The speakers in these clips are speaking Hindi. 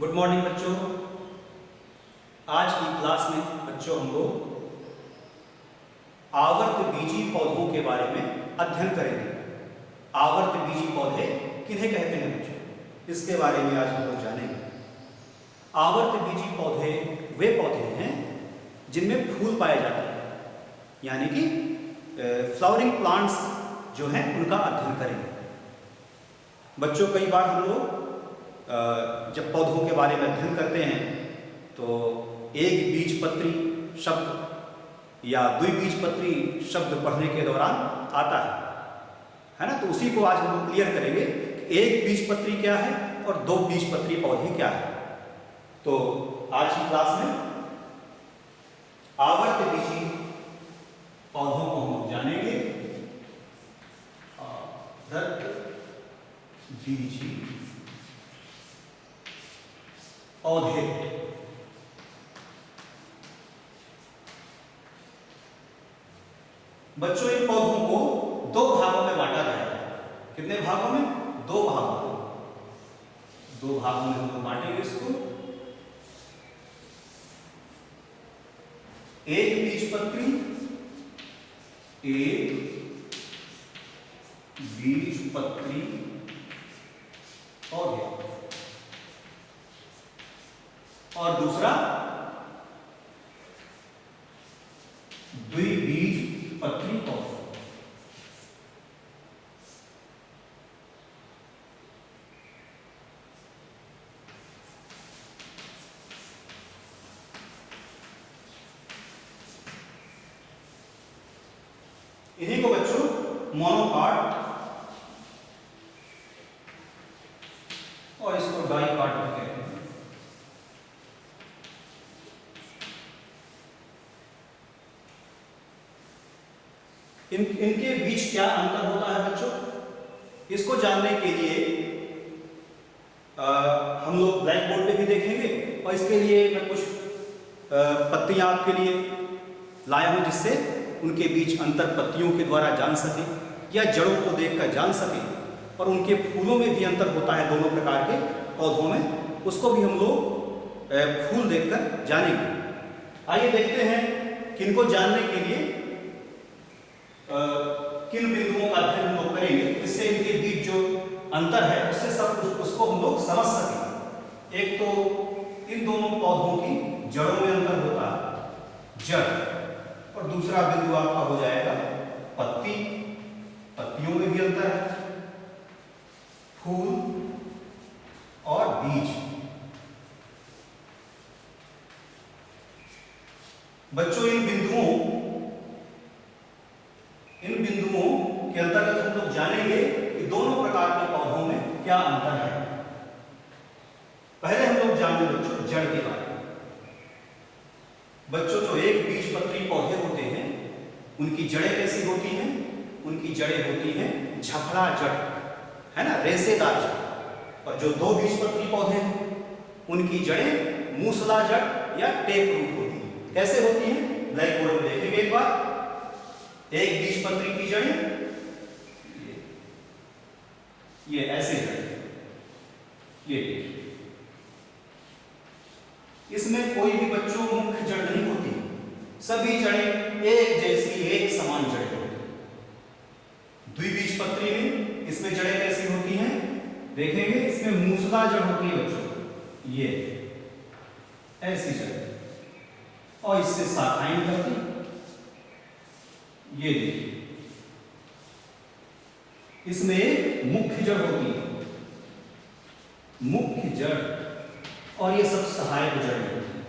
गुड मॉर्निंग बच्चों। आज की क्लास में बच्चों हम लोग आवर्त बीजी पौधों के बारे में अध्ययन करेंगे। आवर्त बीजी पौधे किन्हें कहते हैं बच्चों, इसके बारे में आज हम लोग जानेंगे। आवर्त बीजी पौधे वे पौधे हैं जिनमें फूल पाए जाते हैं, यानी कि फ्लावरिंग प्लांट्स जो हैं उनका अध्ययन करेंगे। बच्चों कई बार हम लोग जब पौधों के बारे में अध्ययन करते हैं तो एक बीजपत्री शब्द या द्विबीजपत्री शब्द पढ़ने के दौरान आता है ना। तो उसी को आज हम लोग क्लियर करेंगे कि एक बीजपत्री क्या है और दो बीजपत्री पौधे क्या है। तो आज की क्लास में आवर्त बीजी पौधों को हम जानेंगे। आवर्त बीजी पौधे बच्चों इन पौधों को दो भागों में बांटा गया है। कितने भागों में? दो भागों में। दो भागों में हम लोग बांटेंगे इसको। एक बीजपत्री, एक बीजपत्री पौधे और दूसरा द्विबीजपत्री पौधे। इन्हीं को बच्चों मोनोकाट और इसको डाइकाट भी कहते हैं। इनके बीच क्या अंतर होता है बच्चों, इसको जानने के लिए हम लोग ब्लैक बोर्ड पे भी देखेंगे और इसके लिए मैं कुछ पत्तियां आपके लिए लाया हूं जिससे उनके बीच अंतर पत्तियों के द्वारा जान सके या जड़ों को देखकर जान सके। और उनके फूलों में भी अंतर होता है दोनों प्रकार के पौधों में, उसको भी हम लोग फूल देखकर जानेंगे। आइए देखते हैं कि इनको जानने के लिए किन बिंदुओं का अध्ययन हम लोग करेंगे जिससे इनके बीच जो अंतर है उससे सब उसको हम लोग समझ सकें। एक तो इन दोनों पौधों की जड़ों में अंतर होता है, जड़, और दूसरा बिंदु आपका हो जाएगा पत्ती, पत्तियों में भी अंतर है, फूल और बीज। बच्चों इन बिंदुओं के अंतर्गत हम लोग जानेंगे कि दोनों प्रकार के पौधों में क्या अंतर है। पहले हम लोग जानेंगे बच्चों जड़ के बारे में। बच्चों जो एक बीजपत्री पौधे होते हैं उनकी जड़ें कैसी होती हैं? उनकी जड़ें होती हैं झफड़ा जड़, है ना, रेशेदार जड़। और जो दो बीजपत्री पौधे हैं उनकी जड़ें मूसला जड़ या टेप रूट होती हैं। कैसे होती हैं? ब्लैक बोर्ड में देखेंगे एक बार। एक बीजपत्री की जड़ें ये ऐसे जड़ें, ये देखिए, इसमें कोई भी बच्चों मुख्य जड़ नहीं होती, सभी जड़ें एक जैसी एक समान जड़ें होती। द्विबीजपत्री में इसमें जड़ें कैसी होती हैं देखेंगे। इसमें मूसला जड़ होती है बच्चों, ये ऐसी जड़, और इससे शाखाएं निकलती। ये देखिए इसमें एक मुख्य जड़ होती है, मुख्य जड़, और ये सब सहायक जड़ें होती हैं,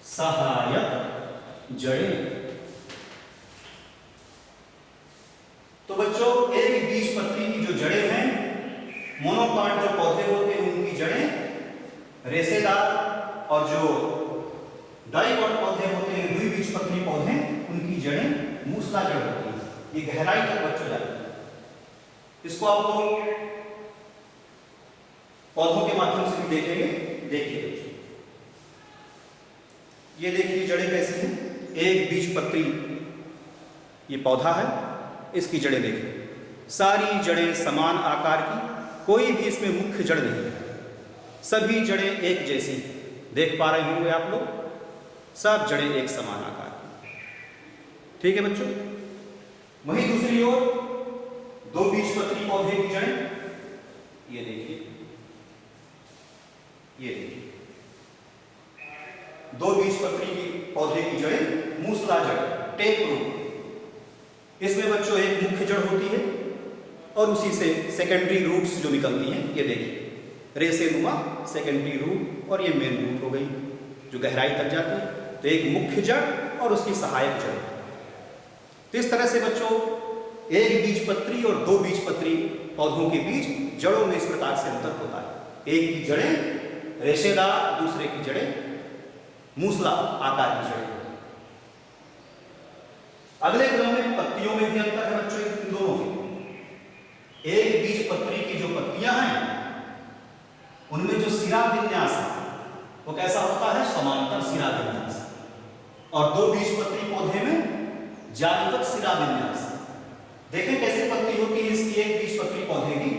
सहायक जड़ें। तो बच्चों एक बीजपत्री की जो जड़ें हैं, मोनोकाट जो पौधे होते हैं उनकी जड़ें रेशेदार, और जो डाइकोट पौधे होते हैं द्विबीजपत्री पौधे उनकी जड़ें मूसला जड़ होती है। ये गहराई तक बच्चों जाती है। इसको आप लोग पौधों के माध्यम से भी देखेंगे। देखिए ये देखिए जड़ें कैसी हैं। एक बीजपत्री ये पौधा है, इसकी जड़ें देखिए, सारी जड़ें समान आकार की, कोई भी इसमें मुख्य जड़ नहीं है। सभी जड़ें एक जैसी, देख पा रहे होंगे आप लोग, सब जड़ें एक समान आकार की। ठीक है बच्चों। वहीं दूसरी ओर दो बीजपत्री पौधे की जड़ें, ये देखिए, ये देखिए, दो बीजपत्री की पौधे की जड़ें मूसला जड़, टेप रूट। इसमें बच्चों एक मुख्य जड़ होती है और उसी से सेकेंडरी रूट्स जो निकलती हैं, ये देखिए, रेशेनुमा सेकेंडरी रूट और ये मेन रूट हो गई जो गहराई तक जाती है। तो एक मुख्य जड़ और उसकी सहायक जड़। तो इस तरह से बच्चों एक बीजपत्री और दो बीजपत्री पौधों के बीच जड़ों में इस प्रकार से अंतर होता है। एक की जड़ें रेशेदार, दूसरे की जड़ें मूसला आकार की जड़ें। अगले क्रम में पत्तियों में भी अंतर है बच्चों इन दोनों के। एक बीजपत्री की जो पत्तियां हैं उनमें जो सिरा विन्यास है वो कैसा होता है, समांतर सिरा विन्यास। और दो बीजपत्री पौधे में जालीवत सिरा विन्यास। देखें कैसे पत्ती होती है इसकी, एक बीजपत्री पौधे की,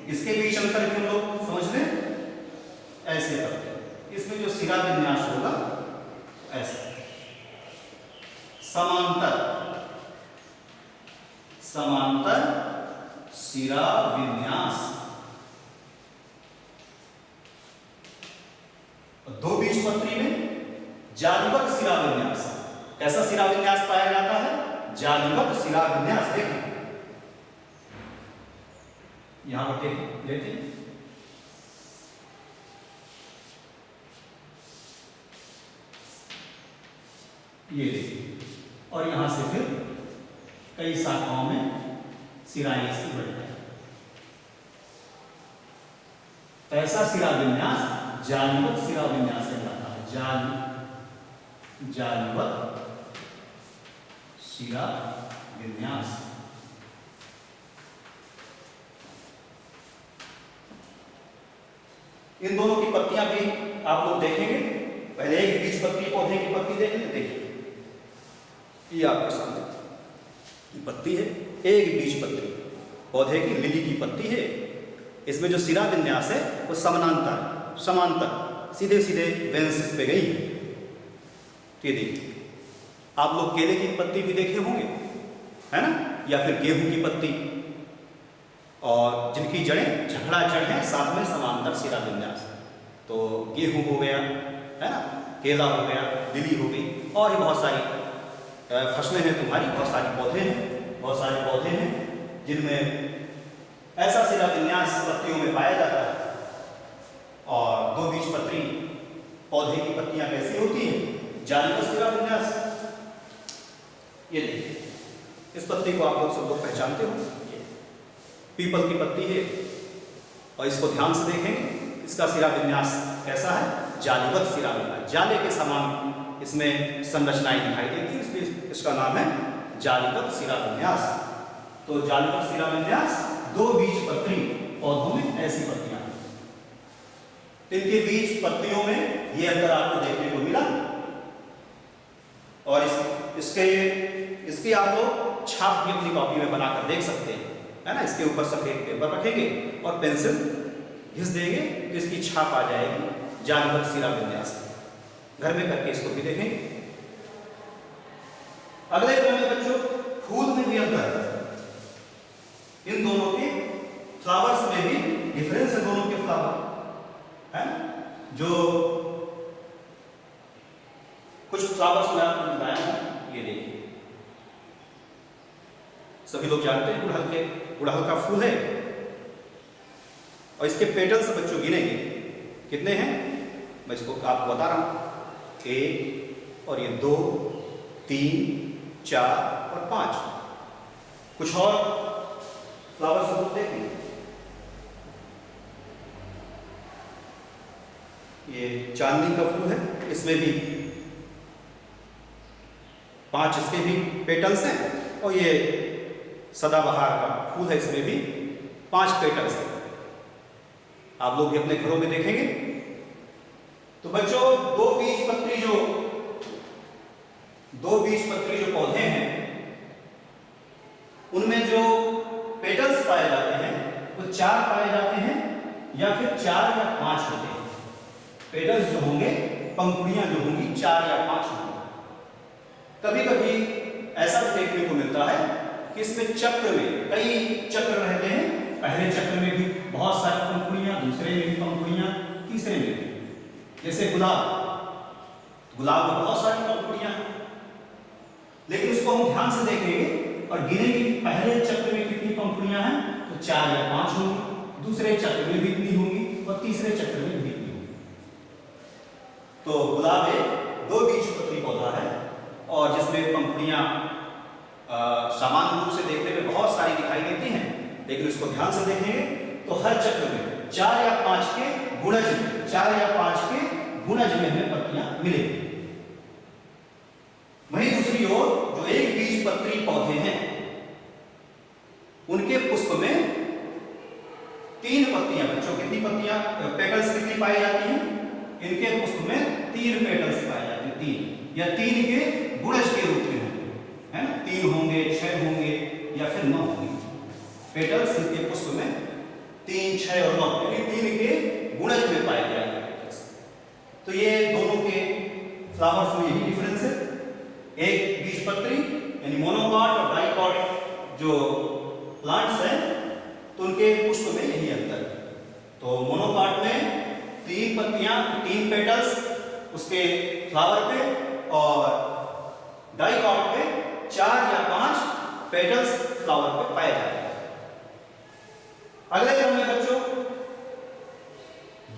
इसके बीच अंतर भी हम लोग समझ लें, ऐसे पत्ती। इसमें जो सिरा विन्यास होगा ऐसे समांतर समांतर सिरा विन्यास। दो बीजपत्री में जालीवत सिरा विन्यास। कैसा सिरा विन्यास पाया जाता है, जालीवत सिरा विन्यास। देखिए यहां पर देखते हैं, ये देखिए, और यहां से फिर कई शाखाओं में सिराएं इसकी बढ़ जाए। तो ऐसा सिरा विन्यास जालीवत सिरा विन्यास कहलाता है। जालीवत सिरा विन्यास। इन दोनों की पत्तियां भी आप लोग देखेंगे। पहले एक बीजपत्री पौधे की पत्ती देख लेते, देखिए ये आपके सामने की पत्ती है, एक बीजपत्री पौधे की लिली की पत्ती है। इसमें जो सिरा विन्यास है वो समानांतर समांतर सीधे सीधे वेंसिस पे गई है। ये देखिए, आप लोग केले की पत्ती भी देखे होंगे, है ना, या फिर गेहूं की पत्ती, और जिनकी जड़ें झगड़ा जड़ है, साथ में समांतर सिरा विन्यास। तो गेहूं हो गया, है ना, केला हो गया, लिली हो गई, और भी बहुत सारी फसलें हैं तुम्हारी, बहुत सारे पौधे हैं जिनमें ऐसा सिरा विन्यास पत्तियों में पाया जाता है। और दो बीजपत्री पौधे की पत्तियां कैसी होती हैं, जालीवत सिरा विन्यास। ये देखिए, इस पत्ती को आप लोग सब लोग पहचानते हो, पीपल की पत्ती है, और इसको ध्यान से देखेंगे, इसका सिरा विन्यास कैसा है, जालीवत सिरा विन्यास। जाले के समान इसमें संरचनाएं दिखाई देती है, इसलिए इसका नाम है जालीवत सिरा विन्यास। तो जालीवत सिरा विन्यास दो बीजपत्री पौधों में ऐसी पत्तियां, इनके बीच पत्तियों में ये अंतर आपको देखने को मिला। और इसके आप लोग छाप भी अपनी कॉपी में बनाकर देख सकते हैं, है ना। इसके ऊपर सफेद पेपर रखेंगे और पेंसिल घिस देंगे तो इसकी छाप आ जाएगी जालीवत सिरा विन्यास। घर में करके इसको भी देखेंगे। अगले क्रम में बच्चों फूल में भी अंतर है, इन दोनों के फ्लावर्स में भी डिफरेंस है, दोनों के फ्लावर, है ना। जो कुछ फ्लावर्स में आपको बताया हूं, ये देखिए, सभी लोग जानते हैं गुड़हल का फूल है, और इसके पेटल्स बच्चों गिनेंगे कितने हैं, मैं इसको आपको बता रहा हूं, 1 और ये 2, 3, 4 और 5। कुछ और फ्लावर्स को देखेंगे, ये चांदनी का फूल है, इसमें भी 5 इसके भी पेटल्स हैं, और ये सदाबहार का फूल है, इसमें भी 5 पेटल्स हैं। आप लोग भी अपने घरों में देखेंगे। तो बच्चों दो बीजपत्री जो पौधे हैं उनमें जो पेटल्स पाए जाते हैं वो 4 पाए जाते हैं, या फिर 4 या 5 होते हैं। पेटल्स जो होंगे, पंखुड़ियां जो होंगी 4 या 5 होंगी। कभी कभी ऐसा भी देखने को मिलता है कि इसमें चक्र में कई चक्र रहते हैं। पहले चक्र में भी बहुत सारी पंखुड़ियां, दूसरे में भी पंखुड़ियां, तीसरे में भी। जैसे गुलाब में बहुत सारी पंखुड़ियां हैं, लेकिन उसको हम ध्यान से देखेंगे और गिनेंगे कि पहले चक्र में कितनी पंखुड़ियां हैं, तो 4 या 5 होंगी, दूसरे चक्र में भी इतनी होंगी और तीसरे चक्र में भी इतनी होंगी। तो गुलाब एक 2 बीजपत्री पौधा है और जिसमें पंखुड़ियां सामान्य रूप से देखने में बहुत सारी दिखाई देती हैं, लेकिन उसको ध्यान से देखेंगे तो हर चक्र में 4 या 5 के गुणज में हमें पत्तियां मिलेंगी। वहीं दूसरी ओर जो एक बीजपत्री पौधे हैं, उनके पुष्प में 3 पत्तियां, बच्चों कितनी पत्तियां, पेटल्स कितनी पाई जाती हैं? इनके पुष्प में 3 पेटल्स पाए जाते हैं, 3 या 3 के गुणज के रूप में होंगे, है ना? 3 होंगे, 6 होंगे या फिर 9 होंगे। पेटल्स इनके पुष्प में 3, 6 और 9 यानी 3 के गुणज में पाए जाएंगे पेटल्स। तो ये दोनों के फ्लावर्स में यही डिफरेंस है। एक बीजपत्री यानी मोनोकॉट और डाइकॉट जो प्लांट्स हैं, तो उनके पुष्प में यही अंतर है। तो मोनोकॉट में 3 पत्तियां, 3 पेटल्स उसके फ्लावर पे, और डाइकॉट पे 4 या 5 पेटल्स फ्लावर पे पाए जाते हैं। अगले क्रम में बच्चों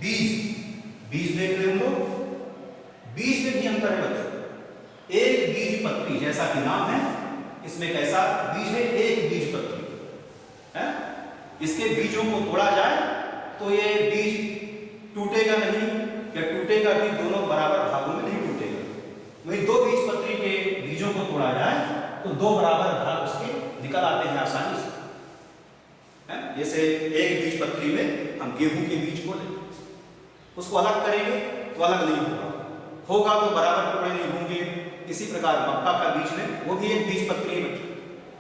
बीज देख रहे हो, बीज में भी अंतर है बच्चों। एक बीजपत्री जैसा कि नाम है, इसमें कैसा बीज है? एक बीजपत्री है। इसके बीजों को तोड़ा जाए तो ये बीज टूटेगा नहीं, या टूटेगा भी दोनों बराबर भागों में नहीं टूटेगा। वहीं 2 बीजपत्री के बीजों को तोड़ा जाए तो 2 बराबर भाग उसके निकल आते हैं आसानी से, है? जैसे एक बीजपत्री में हम गेहूं के बीज को लें, उसको अलग करेंगे तो अलग नहीं होगा तो बराबर टुकड़े नहीं होंगे। इसी प्रकार मक्का का बीज लें, वो भी एक बीजपत्री है बच्चों,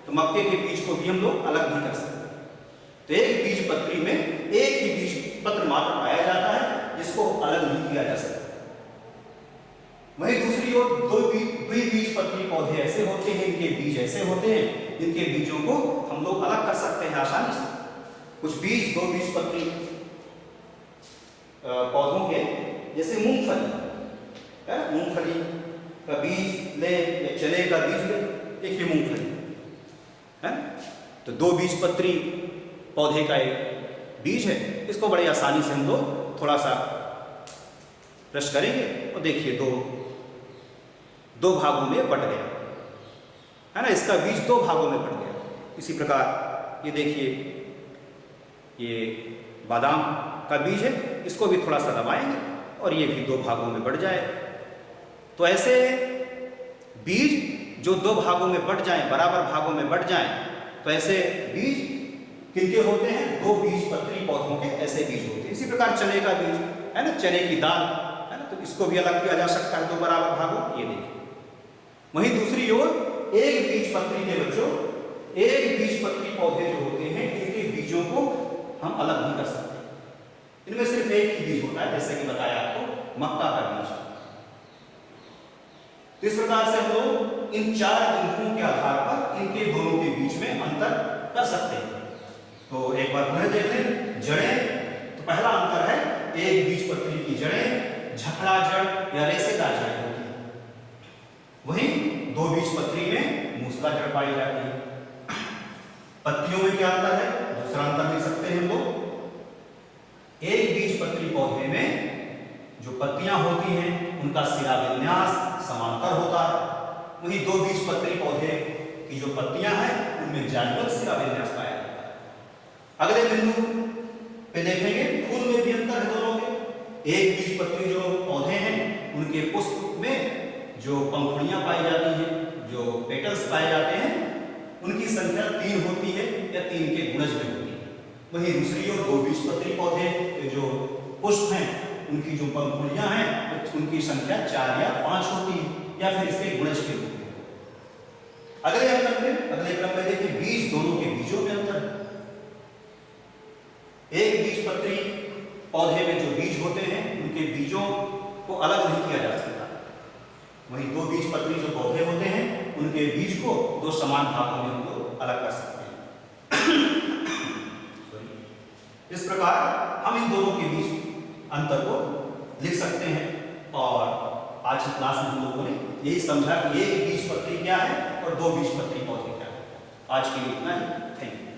तो मक्के के बीज को भी हम लोग अलग नहीं कर सकते। तो एक बीजपत्री में एक ही बीजपत्र मात्र पाया जाता है, जिसको अलग नहीं किया जा सकता। वहीं दूसरी ओर 2 बीजपत्री पौधे ऐसे होते हैं, इनके बीज ऐसे होते हैं, इनके बीजों को हम लोग अलग कर सकते हैं आसानी से। कुछ बीज 2 बीजपत्री पौधों के, जैसे मूंगफली का बीज ले या चने का बीज ले, एक ही मूंगफली है, तो 2 बीजपत्री पौधे का एक बीज है। इसको बड़ी आसानी से हम लोग थोड़ा सा ब्रश करेंगे और देखिए दो भागों में बट गया, है ना? इसका बीज 2 भागों में बट गया। इसी प्रकार ये देखिए, ये बादाम का बीज है, इसको भी थोड़ा सा दबाएंगे और ये भी 2 भागों में बढ़ जाए। तो ऐसे बीज जो 2 भागों में बढ़ जाएं, बराबर भागों में बढ़ जाएं, तो ऐसे बीज किनके होते हैं? 2 बीजपत्री पौधों के ऐसे बीज होते हैं। इसी प्रकार चने का बीज है ना, चने की दाल है ना, तो इसको भी अलग किया जा सकता है 2 बराबर भागों। ये देखिए, वहीं दूसरी ओर एक बीजपत्री के बच्चों, एक बीजपत्री पौधे जो होते हैं, इनके बीजों को हम अलग नहीं कर सकते। इनमें सिर्फ एक ही बीज होता है, जैसे कि बताया आपको मक्का का बीज। तो इस प्रकार से हम लोग इन 4 बिंदुओं के आधार पर इनके दोनों के बीच में अंतर कर सकते हैं। तो एक बार पुनः देख लें। जड़ें, तो पहला अंतर है, एक बीजपत्री की जड़ें झखड़ा जड़ या रेशेदार जड़ होती है, वहीं 2 बीजपत्री में मूसला जड़ पाई जाती है। पत्तियों में क्या अंतर है? दूसरा अंतर देख सकते हैं हम लोग। एक बीजपत्री पौधे में जो पत्तियां होती हैं, उनका सिरा विन्यास समांतर होता है, वहीं 2 बीजपत्री पौधे की जो पत्तियां हैं, उनमें जालीबद्ध सिरा विन्यास पाया जाता है। अगले बिंदु पे देखेंगे, फूल में भी अंतर है दोनों के। एक बीजपत्री जो पौधे हैं, उनके पुष्प में जो पंखुड़ियां पाई जाती हैं, जो पेटल्स पाए जाते हैं, उनकी संख्या 3 होती है या 3 के गुणज में होती है। वहीं दूसरी ओर 2 बीजपत्री पौधे के जो पुष्प हैं, उनकी जो पंखुड़ियां हैं, उनकी संख्या 4 या 5 होती है, या फिर इसके गुणज के रूप में। अगले क्रम में देखिए, बीज, दोनों के बीजों में अंतर है। एक बीजपत्री पौधे में जो बीज होते हैं उनके बीजों को अलग नहीं किया जा सकता। वहीं दो बीजपत्री जो पौधे होते हैं उनके बीज को दो समान भागों में हम लोग अलग कर सकते हैं। इस प्रकार हम इन दोनों के बीच अंतर को लिख सकते हैं। और आज की क्लास में हम लोगों ने यही समझा कि एक बीजपत्री क्या है और दो बीजपत्री पौधे क्या है। आज के लिए इतना ही। Thank you.